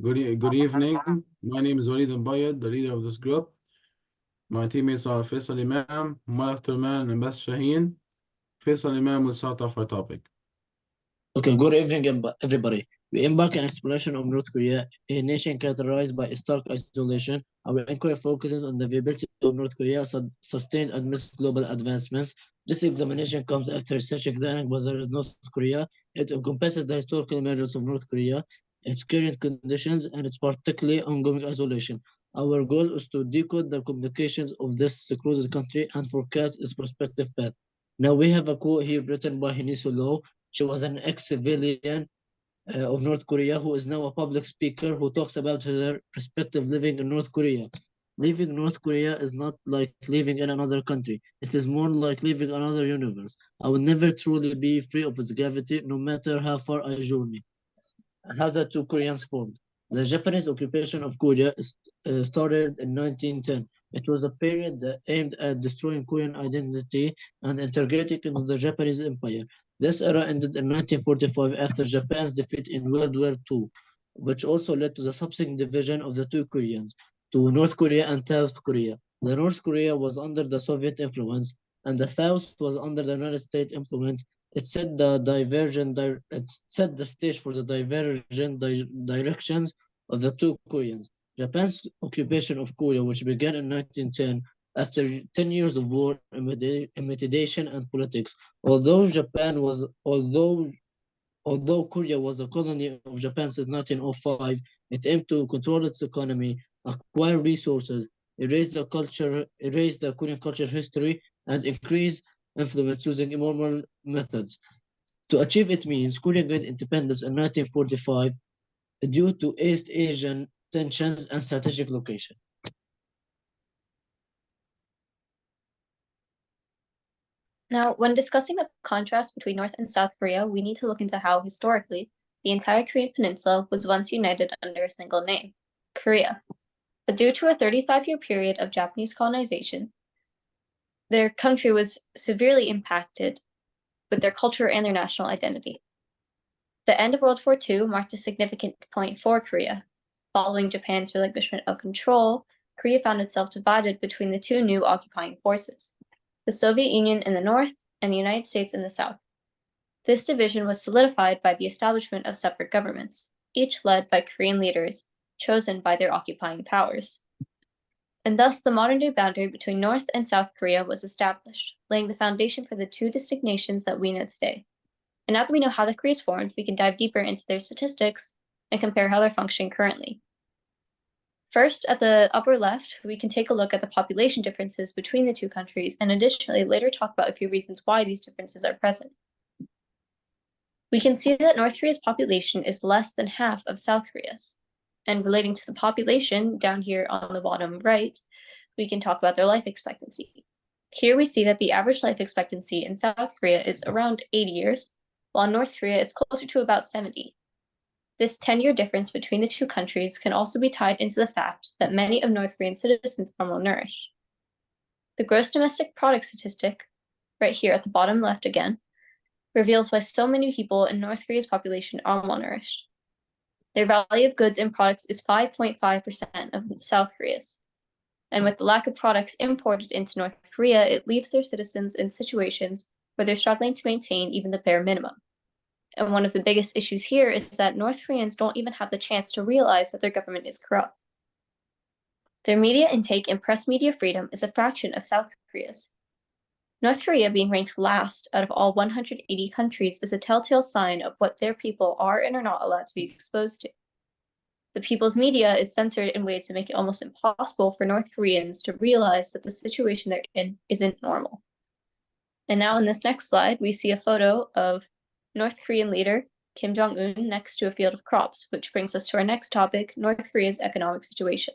Good evening. My name is Walid Mbayad, the leader of this group. My teammates are Faisal Imam, Malak Turman, and Bas Shaheen. Faisal Imam will start off our topic. Okay, good evening, everybody. We embark on exploration of North Korea, a nation characterized by stark isolation. Our inquiry focuses on the viability of North Korea sustained amidst global advancements. This examination comes after such examining whether North Korea. It encompasses the historical measures of North Korea, its current conditions, and its particularly ongoing isolation. Our goal is to decode the complications of this secluded country and forecast its prospective path. Now we have a quote here written by Hinisu Law. She was an ex-civilian of North Korea who is now a public speaker who talks about her perspective living in North Korea. Leaving North Korea is not like living in another country. It is more like living another universe. I will never truly be free of its gravity, no matter how far I journey. How the two Koreans formed. The Japanese occupation of Korea started in 1910. It was a period that aimed at destroying Korean identity and integrating into the Japanese Empire. This era ended in 1945 after Japan's defeat in World War II, which also led to the subsequent division of the two Koreans, to North Korea and South Korea. The North Korea was under the Soviet influence, and the South was under the United States influence. It set the stage for the divergent directions of the two Koreans. Japan's occupation of Korea, which began in 1910, after 10 years of war, intimidation, and politics. Although Korea was a colony of Japan since 1905, it aimed to control its economy, acquire resources, erase the Korean culture history, and increase influence using immoral methods. To achieve its means, Korea gained independence in 1945 due to East Asian tensions and strategic location. Now, when discussing the contrast between North and South Korea, we need to look into how, historically, the entire Korean peninsula was once united under a single name, Korea. But due to a 35-year period of Japanese colonization, their country was severely impacted with their culture and their national identity. The end of World War II marked a significant point for Korea. Following Japan's relinquishment of control, Korea found itself divided between the two new occupying forces, the Soviet Union in the north and the United States in the south. This division was solidified by the establishment of separate governments, each led by Korean leaders chosen by their occupying powers. And thus the modern-day boundary between North and South Korea was established, laying the foundation for the two distinct nations that we know today. And now that we know how the Koreas formed, we can dive deeper into their statistics and compare how they're functioning currently. First, at the upper left, we can take a look at the population differences between the two countries, and additionally later talk about a few reasons why these differences are present. We can see that North Korea's population is less than half of South Korea's. And relating to the population, down here on the bottom right, we can talk about their life expectancy. Here we see that the average life expectancy in South Korea is around 80 years, while in North Korea it's closer to about 70. This 10-year difference between the two countries can also be tied into the fact that many of North Korean citizens are malnourished. The gross domestic product statistic, right here at the bottom left again, reveals why so many people in North Korea's population are malnourished. Their value of goods and products is 5.5% of South Korea's. And with the lack of products imported into North Korea, it leaves their citizens in situations where they're struggling to maintain even the bare minimum. And one of the biggest issues here is that North Koreans don't even have the chance to realize that their government is corrupt. Their media intake and press media freedom is a fraction of South Korea's. North Korea being ranked last out of all 180 countries is a telltale sign of what their people are and are not allowed to be exposed to. The people's media is censored in ways that make it almost impossible for North Koreans to realize that the situation they're in isn't normal. And now in this next slide, we see a photo of North Korean leader Kim Jong-un next to a field of crops, which brings us to our next topic, North Korea's economic situation.